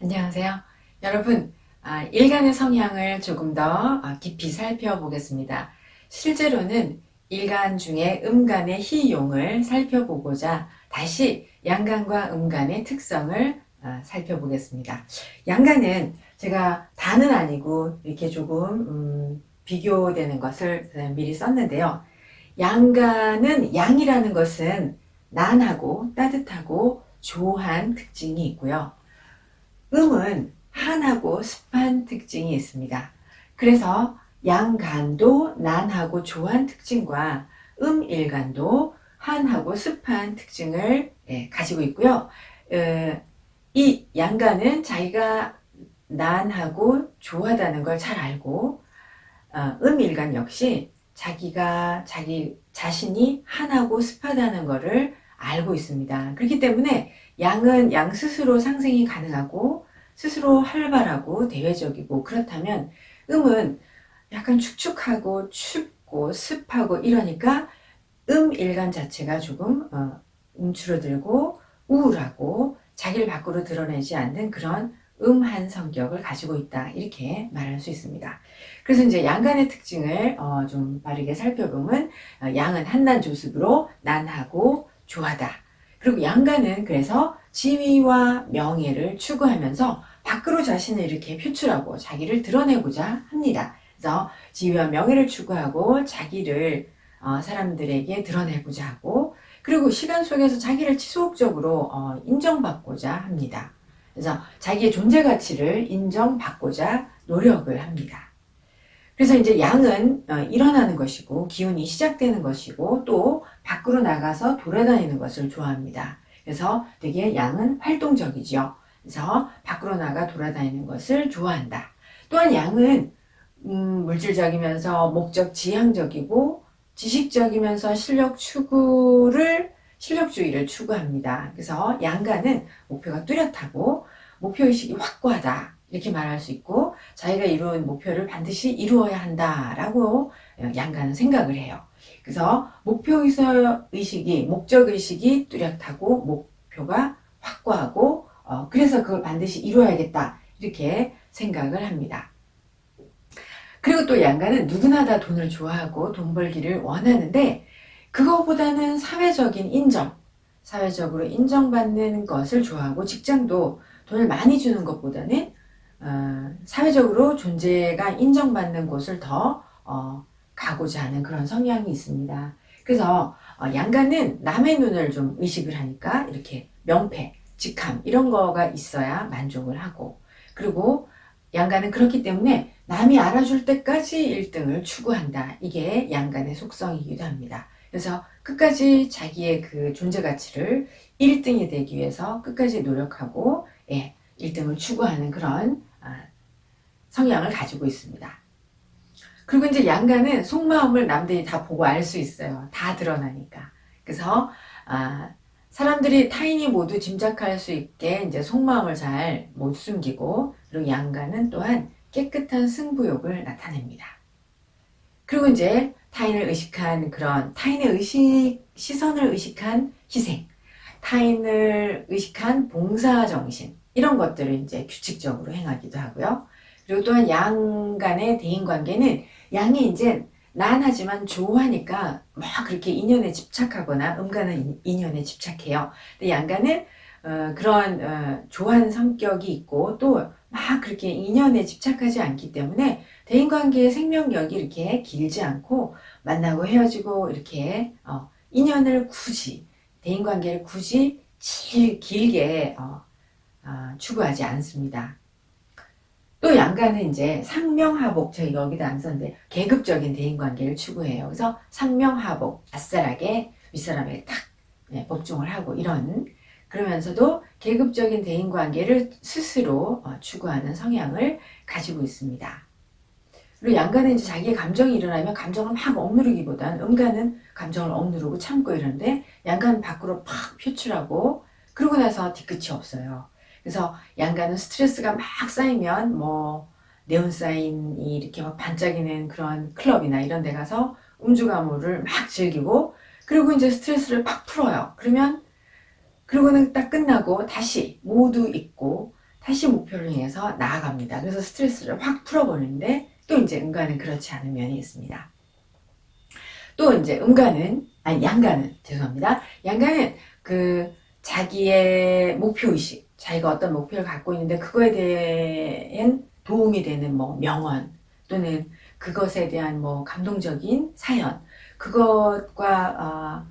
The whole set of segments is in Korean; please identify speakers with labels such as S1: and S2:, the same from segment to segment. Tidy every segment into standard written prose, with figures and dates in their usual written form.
S1: 안녕하세요. 여러분, 일간의 성향을 조금 더 깊이 살펴보겠습니다. 실제로는 일간 중에 음간의 희용을 살펴보고자 다시 양간과 음간의 특성을 살펴보겠습니다. 양간은 제가 다는 아니고 이렇게 조금 비교되는 것을 미리 썼는데요. 양간은 양이라는 것은 난하고 따뜻하고 조한 특징이 있고요. 음은 한하고 습한 특징이 있습니다. 그래서 양간도 난하고 조한 특징과 음일간도 한하고 습한 특징을 가지고 있고요. 이 양간은 자기가 난하고 조하다는 걸 잘 알고 음일간 역시 자기가 자기 자신이 한하고 습하다는 것을 알고 있습니다. 그렇기 때문에 양은 양 스스로 상생이 가능하고 스스로 활발하고 대외적이고, 그렇다면 음은 약간 축축하고 춥고 습하고 이러니까 음일간 자체가 조금 움츠러들고 우울하고 자기를 밖으로 드러내지 않는 그런 음한 성격을 가지고 있다, 이렇게 말할 수 있습니다. 그래서 이제 양간의 특징을 좀 빠르게 살펴보면 양은 한난 조습으로 난하고 조하다. 그리고 양간은 그래서 지위와 명예를 추구하면서 밖으로 자신을 이렇게 표출하고 자기를 드러내고자 합니다. 그래서 지위와 명예를 추구하고 자기를 사람들에게 드러내고자 하고, 그리고 시간 속에서 자기를 지속적으로 인정받고자 합니다. 그래서 자기의 존재 가치를 인정받고자 노력을 합니다. 그래서 이제 양은 일어나는 것이고 기운이 시작되는 것이고 또 밖으로 나가서 돌아다니는 것을 좋아합니다. 그래서 되게 양은 활동적이죠. 그래서 밖으로 나가 돌아다니는 것을 좋아한다. 또한 양은 물질적이면서 목적 지향적이고 지식적이면서 실력주의를 추구합니다. 그래서 양간은 목표가 뚜렷하고 목표의식이 확고하다, 이렇게 말할 수 있고, 자기가 이룬 목표를 반드시 이루어야 한다라고 양간은 생각을 해요. 그래서 목표의식이, 목적의식이 뚜렷하고 목표가 확고하고 그래서 그걸 반드시 이루어야겠다, 이렇게 생각을 합니다. 그리고 또 양간은 누구나 다 돈을 좋아하고 돈 벌기를 원하는데, 그거보다는 사회적인 인정, 사회적으로 인정받는 것을 좋아하고, 직장도 돈을 많이 주는 것보다는 사회적으로 존재가 인정받는 곳을 더 가고자 하는 그런 성향이 있습니다. 그래서 양간은 남의 눈을 좀 의식을 하니까 이렇게 명패, 직함 이런 거가 있어야 만족을 하고, 그리고 양간은 그렇기 때문에 남이 알아줄 때까지 1등을 추구한다. 이게 양간의 속성이기도 합니다. 그래서 끝까지 자기의 그 존재 가치를 1등이 되기 위해서 끝까지 노력하고 1등을 추구하는 그런 성향을 가지고 있습니다. 그리고 이제 양간은 속마음을 남들이 다 보고 알 수 있어요. 다 드러나니까. 그래서 사람들이 타인이 모두 짐작할 수 있게 이제 속마음을 잘 못 숨기고, 그리고 양간은 또한 깨끗한 승부욕을 나타냅니다. 그리고 이제 타인을 의식한 그런 타인의 시선을 의식한 희생, 타인을 의식한 봉사정신, 이런 것들을 이제 규칙적으로 행하기도 하고요. 그리고 또한 양 간의 대인관계는 양이 이제 난하지만 조하니까 막 그렇게 인연에 집착하거나, 음간은 인연에 집착해요. 근데 양간은 그런 조한 성격이 있고 또 막 그렇게 인연에 집착하지 않기 때문에 대인관계의 생명력이 이렇게 길지 않고, 만나고 헤어지고 이렇게 인연을 굳이, 대인관계를 굳이 길게 추구하지 않습니다. 또 양간은 이제 상명하복, 저희 여기다 안 썼는데 계급적인 대인관계를 추구해요. 그래서 상명하복, 아싸라게 윗사람에게 탁 복종을 하고, 이런, 그러면서도 계급적인 대인관계를 스스로 추구하는 성향을 가지고 있습니다. 그리고 양간은 이제 자기의 감정이 일어나면 감정을 막 억누르기보단, 음간은 감정을 억누르고 참고 이러는데 양간은 밖으로 팍 표출하고 그러고 나서 뒤끝이 없어요. 그래서 양간은 스트레스가 막 쌓이면 뭐 네온사인이 이렇게 막 반짝이는 그런 클럽이나 이런 데 가서 음주 가무를 막 즐기고, 그리고 이제 스트레스를 팍 풀어요. 그러면 그러고는 딱 끝나고 다시 모두 잊고 다시 목표를 향해서 나아갑니다. 그래서 스트레스를 확 풀어버리는데 또 이제 음간은 그렇지 않은 면이 있습니다. 또 이제 양간은 죄송합니다. 양간은 그 자기의 목표의식, 자기가 어떤 목표를 갖고 있는데 그거에 대한 도움이 되는 뭐 명언 또는 그것에 대한 뭐 감동적인 사연, 그것과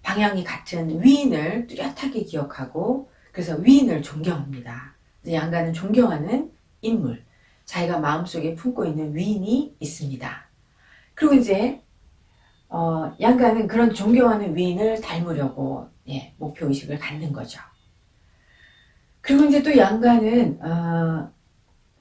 S1: 방향이 같은 위인을 뚜렷하게 기억하고 그래서 위인을 존경합니다. 양간은 존경하는 인물, 자기가 마음속에 품고 있는 위인이 있습니다. 그리고 이제 양간은 그런 존경하는 위인을 닮으려고 목표의식을 갖는 거죠. 그리고 이제 또 양간은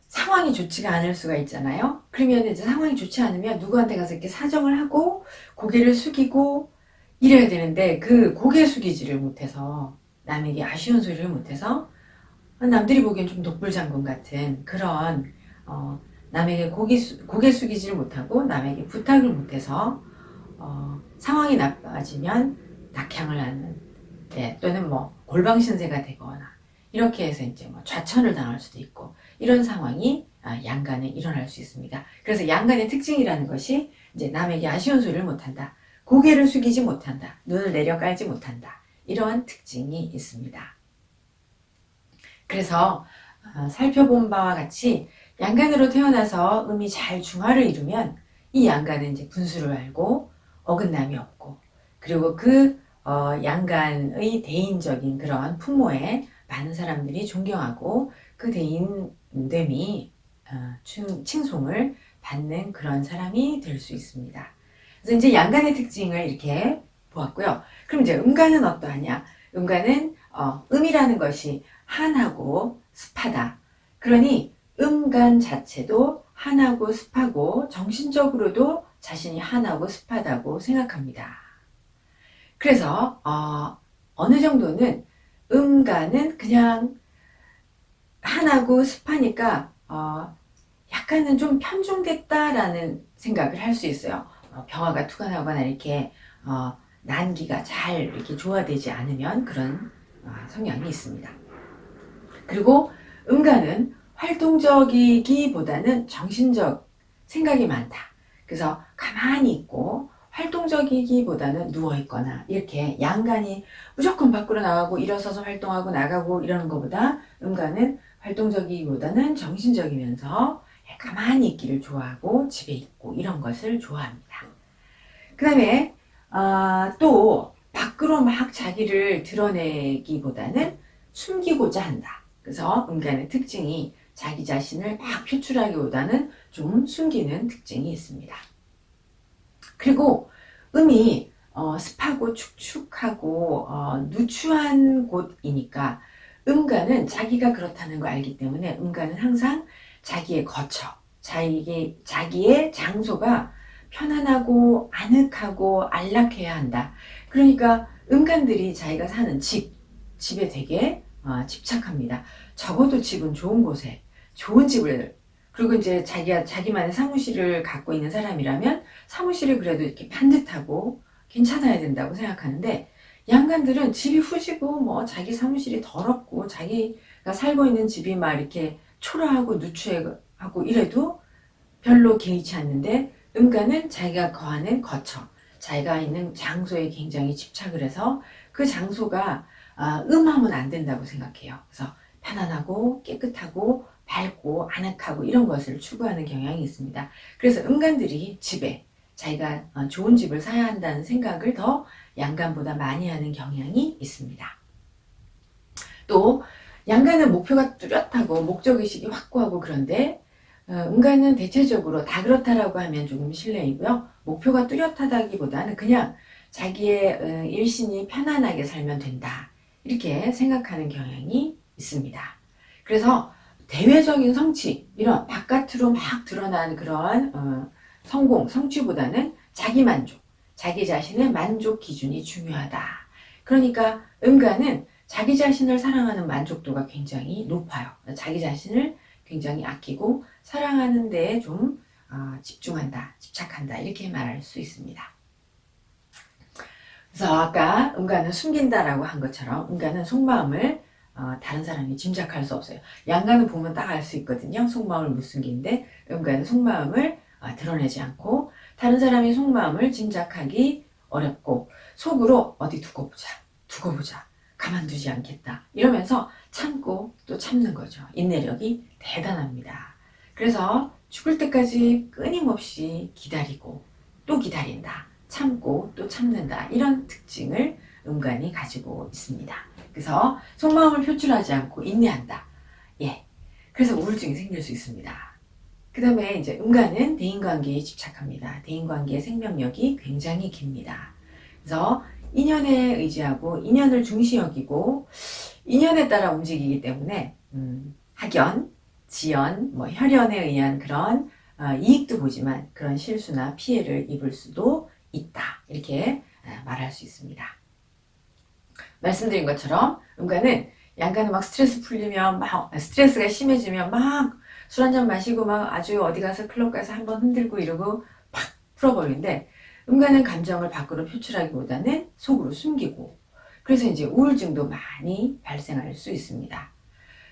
S1: 상황이 좋지가 않을 수가 있잖아요. 그러면 이제 상황이 좋지 않으면 누구한테 가서 이렇게 사정을 하고 고개를 숙이고 이래야 되는데 그 고개 숙이지를 못해서 남에게 아쉬운 소리를 못해서 남들이 보기엔 좀 독불장군 같은 그런 남에게 고개 숙이지를 못하고 남에게 부탁을 못해서 상황이 나빠지면 낙향을 하는 또는 뭐 골방신세가 되거나 이렇게 해서 이제 뭐 좌천을 당할 수도 있고 이런 상황이 양간에 일어날 수 있습니다. 그래서 양간의 특징이라는 것이 이제 남에게 아쉬운 소리를 못한다. 고개를 숙이지 못한다. 눈을 내려 깔지 못한다. 이러한 특징이 있습니다. 그래서 살펴본 바와 같이 양간으로 태어나서 음이 잘 중화를 이루면 이 양간은 이제 분수를 알고 어긋남이 없고 그리고 그 양간의 대인적인 그런 풍모에 많은 사람들이 존경하고 그 대인됨이 칭송을 받는 그런 사람이 될 수 있습니다. 그래서 이제 양간의 특징을 이렇게 보았고요. 그럼 이제 음간은 어떠하냐? 음간은 음이라는 것이 한하고 습하다. 그러니 음간 자체도 한하고 습하고 정신적으로도 자신이 한하고 습하다고 생각합니다. 그래서 어느 정도는 음간은 그냥 한하고 습하니까 약간은 좀 편중됐다라는 생각을 할 수 있어요. 병화가 투관하거나 이렇게 난기가 잘 이렇게 조화되지 않으면 그런 성향이 있습니다. 그리고 음간은 활동적이기보다는 정신적 생각이 많다. 그래서 가만히 있고 활동적이기보다는 누워있거나 이렇게 양간이 무조건 밖으로 나가고 일어서서 활동하고 나가고 이러는 것보다 음간은 활동적이기보다는 정신적이면서 가만히 있기를 좋아하고 집에 있고 이런 것을 좋아합니다. 그 다음에 또 밖으로 막 자기를 드러내기보다는 숨기고자 한다. 그래서 음간의 특징이 자기 자신을 막 표출하기보다는 좀 숨기는 특징이 있습니다. 그리고 음이 습하고 축축하고 누추한 곳이니까 음간은 자기가 그렇다는 걸 알기 때문에 음간은 항상 자기의 거처, 자기의 장소가 편안하고 아늑하고 안락해야 한다. 그러니까 음간들이 자기가 사는 집에 되게 집착합니다. 적어도 집은 좋은 곳에 좋은 집을 그리고 이제 자기만의 사무실을 갖고 있는 사람이라면 사무실이 그래도 이렇게 반듯하고 괜찮아야 된다고 생각하는데 양간들은 집이 후지고 뭐 자기 사무실이 더럽고 자기가 살고 있는 집이 막 이렇게 초라하고 누추하고 이래도 별로 개의치 않는데 음간은 자기가 거하는 거처, 자기가 있는 장소에 굉장히 집착을 해서 그 장소가 음하면 안 된다고 생각해요. 그래서 편안하고 깨끗하고 밝고 아늑하고 이런 것을 추구하는 경향이 있습니다. 그래서 음간들이 집에 자기가 좋은 집을 사야 한다는 생각을 더 양간보다 많이 하는 경향이 있습니다. 또 양간은 목표가 뚜렷하고 목적의식이 확고하고 그런데 음간은 대체적으로 다 그렇다라고 하면 조금 실례이고요. 목표가 뚜렷하다기보다는 그냥 자기의 일신이 편안하게 살면 된다. 이렇게 생각하는 경향이 있습니다. 그래서 대외적인 성취, 이런 바깥으로 막 드러나는 그러한 성공, 성취보다는 자기 만족, 자기 자신의 만족 기준이 중요하다. 그러니까 음간은 자기 자신을 사랑하는 만족도가 굉장히 높아요. 자기 자신을 굉장히 아끼고 사랑하는 데에 좀 집중한다, 집착한다 이렇게 말할 수 있습니다. 그래서 아까 음간은 숨긴다라고 한 것처럼 음간은 속마음을 다른 사람이 짐작할 수 없어요. 양간은 보면 딱 알 수 있거든요. 속마음을 못 숨기는데 음간은 속마음을 드러내지 않고 다른 사람이 속마음을 짐작하기 어렵고 속으로 어디 두고 보자 가만두지 않겠다 이러면서 참고 또 참는 거죠. 인내력이 대단합니다. 그래서 죽을 때까지 끊임없이 기다리고 또 기다린다, 참고 또 참는다, 이런 특징을 음간이 가지고 있습니다. 그래서 속마음을 표출하지 않고 인내한다. 예. 그래서 우울증이 생길 수 있습니다. 그 다음에 이제 음간은 대인관계에 집착합니다. 대인관계의 생명력이 굉장히 깁니다. 그래서 인연에 의지하고 인연을 중시 여기고 인연에 따라 움직이기 때문에 학연, 지연, 혈연에 의한 그런 이익도 보지만 그런 실수나 피해를 입을 수도 있다. 이렇게 말할 수 있습니다. 말씀드린 것처럼 음간은 양간은 막 스트레스 풀리면 스트레스가 심해지면 막 술 한잔 마시고 막 아주 어디 가서 클럽 가서 한번 흔들고 이러고 팍 풀어버리는데 음간은 감정을 밖으로 표출하기보다는 속으로 숨기고 그래서 이제 우울증도 많이 발생할 수 있습니다.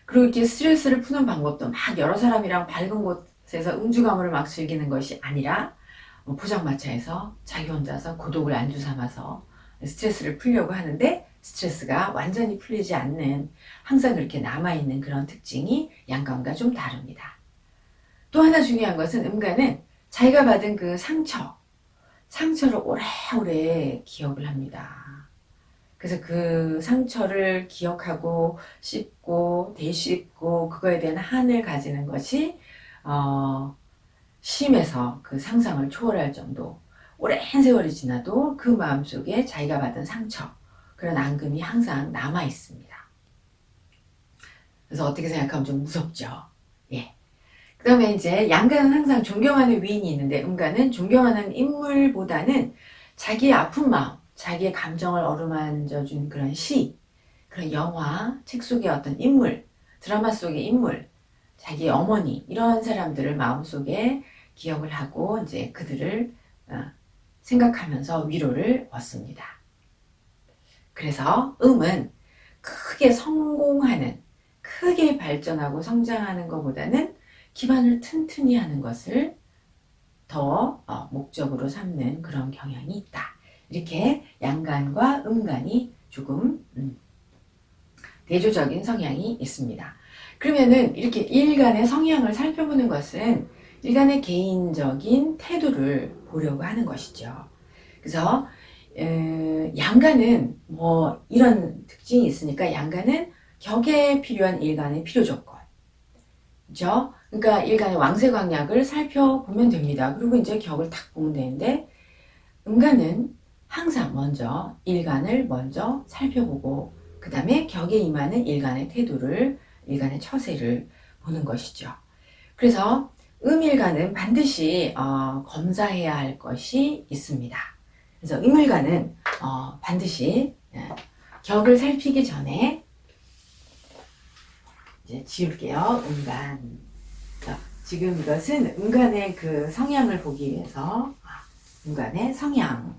S1: 그리고 이렇게 스트레스를 푸는 방법도 막 여러 사람이랑 밝은 곳에서 음주가무를 막 즐기는 것이 아니라 포장마차에서 자기 혼자서 고독을 안주 삼아서 스트레스를 풀려고 하는데 스트레스가 완전히 풀리지 않는 항상 그렇게 남아있는 그런 특징이 양간과 좀 다릅니다. 또 하나 중요한 것은 음간은 자기가 받은 그 상처를 오래오래 기억을 합니다. 그래서 그 상처를 기억하고 씹고 되씹고 그거에 대한 한을 가지는 것이 심해서 그 상상을 초월할 정도 오랜 세월이 지나도 그 마음속에 자기가 받은 상처 그런 앙금이 항상 남아 있습니다. 그래서 어떻게 생각하면 좀 무섭죠. 예. 그 다음에 이제 양간은 항상 존경하는 위인이 있는데 음간은 존경하는 인물보다는 자기의 아픈 마음, 자기의 감정을 어루만져 준 그런 시, 그런 영화, 책 속의 어떤 인물, 드라마 속의 인물, 자기의 어머니 이런 사람들을 마음속에 기억을 하고 이제 그들을 생각하면서 위로를 얻습니다. 그래서 음은 크게 성공하는, 크게 발전하고 성장하는 것보다는 기반을 튼튼히 하는 것을 더 목적으로 삼는 그런 경향이 있다. 이렇게 양간과 음간이 조금 대조적인 성향이 있습니다. 그러면은 이렇게 일간의 성향을 살펴보는 것은 일간의 개인적인 태도를 보려고 하는 것이죠. 그래서 양간은 이런 특징이 있으니까 양간은 격에 필요한 일간의 필요 조건. 그죠? 그러니까 일간의 왕세광약을 살펴보면 됩니다. 그리고 이제 격을 탁 보면 되는데 음간은 항상 먼저 일간을 먼저 살펴보고 그 다음에 격에 임하는 일간의 태도를 일간의 처세를 보는 것이죠. 그래서 음일간은 반드시 검사해야 할 것이 있습니다. 그래서 음일간은 반드시 격을 살피기 전에 이제 지울게요. 음간. 지금 이것은 음간의 그 성향을 보기 위해서 음간의 성향을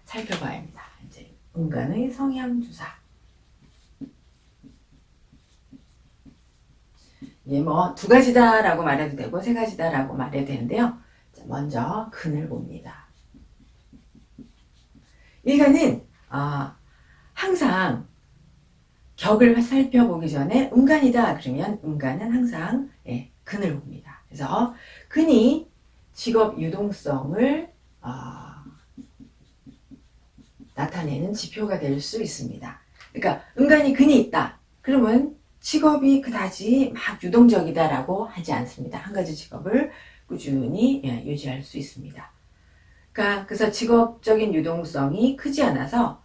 S1: 살펴봐야 합니다. 이제 음간의 성향 주사. 이게 두 가지다라고 말해도 되고 세 가지다라고 말해도 되는데요. 먼저 근을 봅니다. 일간은 항상 격을 살펴보기 전에 음간이다 그러면 음간은 항상 근을 봅니다. 그래서 근이 직업 유동성을 나타내는 지표가 될 수 있습니다. 그러니까 음간이 근이 있다 그러면 직업이 그다지 막 유동적이다라고 하지 않습니다. 한 가지 직업을 꾸준히 유지할 수 있습니다. 그래서 직업적인 유동성이 크지 않아서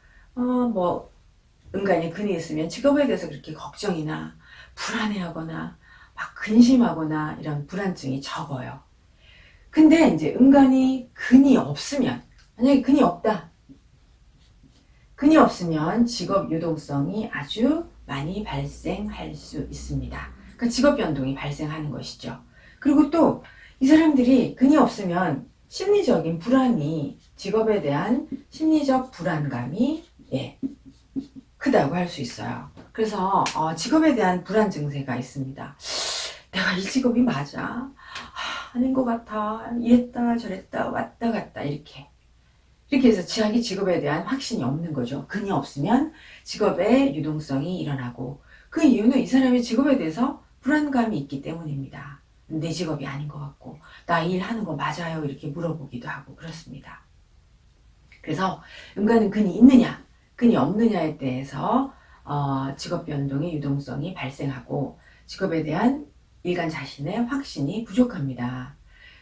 S1: 음간이 근이 있으면 직업에 대해서 그렇게 걱정이나 불안해하거나 막 근심하거나 이런 불안증이 적어요. 근데 이제 음간이 근이 없으면 만약에 근이 없다. 근이 없으면 직업 유동성이 아주 많이 발생할 수 있습니다. 그러니까 직업 변동이 발생하는 것이죠. 그리고 또 이 사람들이 근이 없으면 심리적인 불안이 직업에 대한 심리적 불안감이 크다고 할 수 있어요. 그래서 직업에 대한 불안 증세가 있습니다. 내가 이 직업이 맞아? 아닌 것 같아. 이랬다 저랬다 왔다 갔다 이렇게 해서 자기 직업에 대한 확신이 없는 거죠. 근이 없으면 직업의 유동성이 일어나고, 그 이유는 이 사람의 직업에 대해서 불안감이 있기 때문입니다. 내 직업이 아닌 것 같고, 나 일하는 거 맞아요? 이렇게 물어보기도 하고 그렇습니다. 그래서 음간은 근이 있느냐, 근이 없느냐에 대해서 직업 변동의 유동성이 발생하고 직업에 대한 일간 자신의 확신이 부족합니다.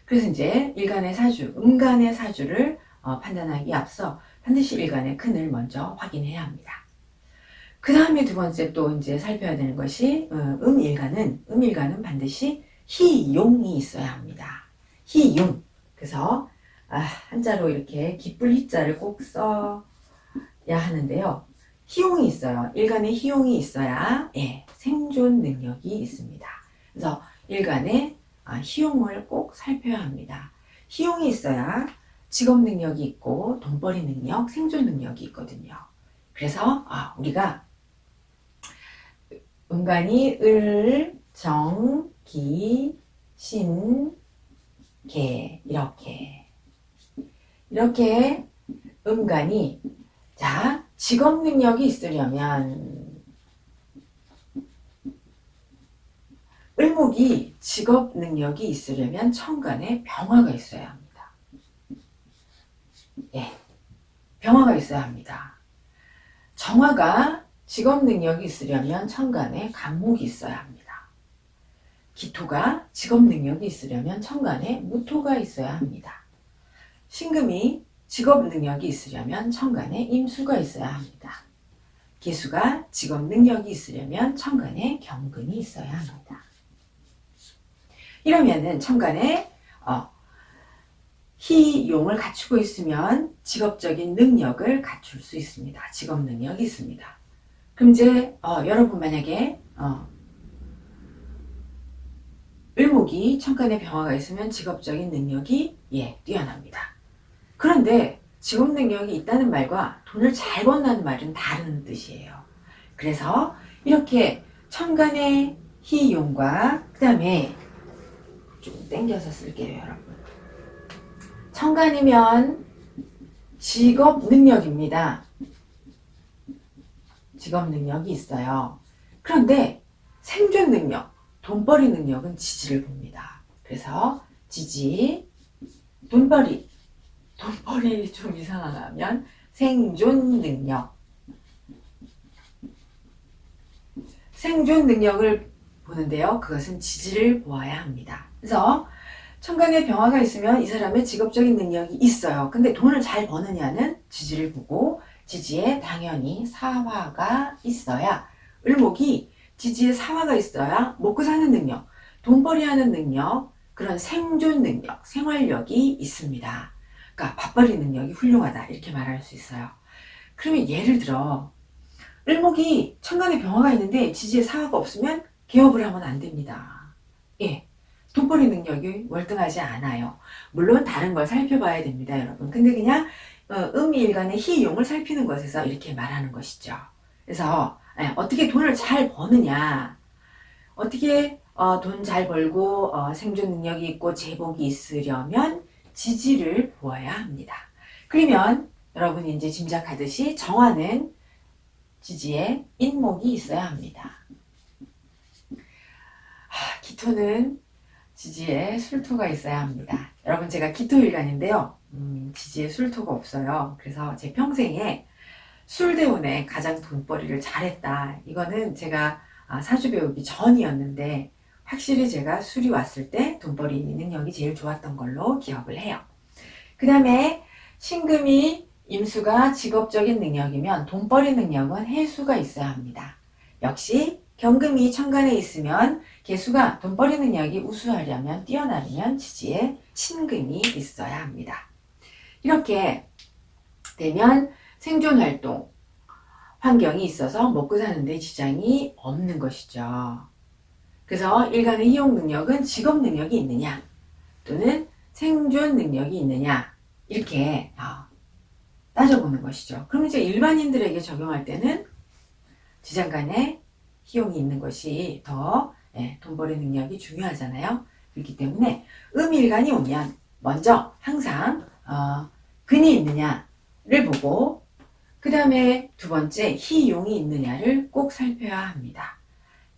S1: 그래서 이제 일간의 사주, 음간의 사주를 판단하기에 앞서 반드시 일간의 근을 먼저 확인해야 합니다. 그 다음에 두 번째 또 이제 살펴야 되는 것이 음일간은 반드시 희용이 있어야 합니다. 희용. 그래서 한자로 이렇게 기쁠 희자를 꼭 써야 하는데요. 희용이 있어요. 일간에 희용이 있어야 생존 능력이 있습니다. 그래서 일간에 희용을 꼭 살펴야 합니다. 희용이 있어야 직업 능력이 있고 돈벌이 능력, 생존 능력이 있거든요. 그래서 우리가 음간이 을, 정, 기, 신, 개 이렇게 음간이 직업 능력이 있으려면 을목이 직업 능력이 있으려면 천간에 병화가 있어야 합니다. 병화가 있어야 합니다. 정화가 직업 능력이 있으려면 천간에 간목이 있어야 합니다. 기토가 직업 능력이 있으려면 천간에 무토가 있어야 합니다. 신금이 직업 능력이 있으려면 천간에 임수가 있어야 합니다. 기수가 직업 능력이 있으려면 천간에 경금이 있어야 합니다. 이러면은 천간에 희용을 갖추고 있으면 직업적인 능력을 갖출 수 있습니다. 직업 능력이 있습니다. 그럼 이제 여러분 만약에 을목이 천간에 병화가 있으면 직업적인 능력이 뛰어납니다. 그런데 직업 능력이 있다는 말과 돈을 잘 번다는 말은 다른 뜻이에요. 그래서 이렇게 천간의 희용과 그 다음에 좀 땡겨서 쓸게요, 여러분. 천간이면 직업 능력입니다. 직업 능력이 있어요. 그런데 생존 능력, 돈벌이 능력은 지지를 봅니다. 그래서 지지, 돈벌이 좀 이상하면 생존 능력을 보는데요. 그것은 지지를 보아야 합니다. 그래서 천간에 병화가 있으면 이 사람의 직업적인 능력이 있어요. 근데 돈을 잘 버느냐는 지지를 보고, 지지에 당연히 사화가 있어야, 을목이 지지에 사화가 있어야 먹고 사는 능력, 돈벌이 하는 능력, 그런 생존 능력, 생활력이 있습니다. 그러니까 밥벌이 능력이 훌륭하다 이렇게 말할 수 있어요. 그러면 예를 들어 을목이 천간에 병화가 있는데 지지에 사화가 없으면 개업을 하면 안 됩니다. 돈벌이 능력이 월등하지 않아요. 물론 다른 걸 살펴봐야 됩니다, 여러분. 근데 그냥 음일간의 희용을 살피는 것에서 이렇게 말하는 것이죠. 그래서 어떻게 돈을 잘 버느냐, 어떻게 돈 잘 벌고 생존 능력이 있고 재복이 있으려면 지지를 보아야 합니다. 그러면 여러분이 이제 짐작하듯이 정화는 지지에 인목이 있어야 합니다. 기토는 지지에 술토가 있어야 합니다. 여러분, 제가 기토일간인데요. 지지에 술토가 없어요. 그래서 제 평생에 술대운에 가장 돈벌이를 잘했다. 이거는 제가 사주 배우기 전이었는데 확실히 제가 술이 왔을 때 돈벌이 능력이 제일 좋았던 걸로 기억을 해요. 그 다음에 신금이 임수가 직업적인 능력이면 돈벌이 능력은 해수가 있어야 합니다. 역시 경금이 천간에 있으면 개수가 돈벌이 능력이 우수하려면, 뛰어나려면 지지에 신금이 있어야 합니다. 이렇게 되면 생존활동 환경이 있어서 먹고 사는데 지장이 없는 것이죠. 그래서 일간의 희용 능력은 직업 능력이 있느냐 또는 생존 능력이 있느냐 이렇게 따져보는 것이죠. 그럼 이제 일반인들에게 적용할 때는 지장간에 희용이 있는 것이 더 돈벌이 능력이 중요하잖아요. 그렇기 때문에 음일간이 오면 먼저 항상 근이 있느냐를 보고 그 다음에 두 번째 희용이 있느냐를 꼭 살펴야 합니다.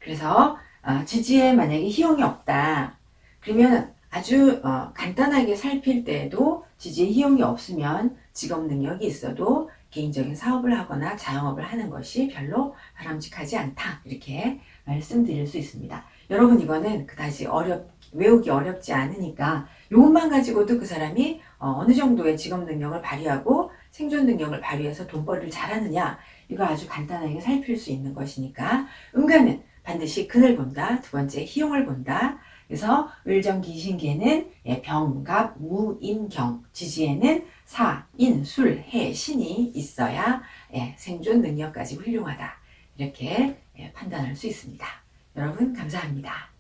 S1: 그래서 지지에 만약에 희용이 없다 그러면 아주 간단하게 살필 때에도 지지에 희용이 없으면 직업 능력이 있어도 개인적인 사업을 하거나 자영업을 하는 것이 별로 바람직하지 않다 이렇게 말씀드릴 수 있습니다. 여러분 이거는 그다지 외우기 어렵지 않으니까 이것만 가지고도 그 사람이 어느 정도의 직업 능력을 발휘하고 생존 능력을 발휘해서 돈벌이를 잘하느냐 이거 아주 간단하게 살필 수 있는 것이니까 음간은 반드시 근을 본다. 두 번째 희용을 본다. 그래서 을정기신계는 병갑, 무인경, 지지에는 사, 인, 술, 해, 신이 있어야 생존 능력까지 훌륭하다. 이렇게 판단할 수 있습니다. 여러분 감사합니다.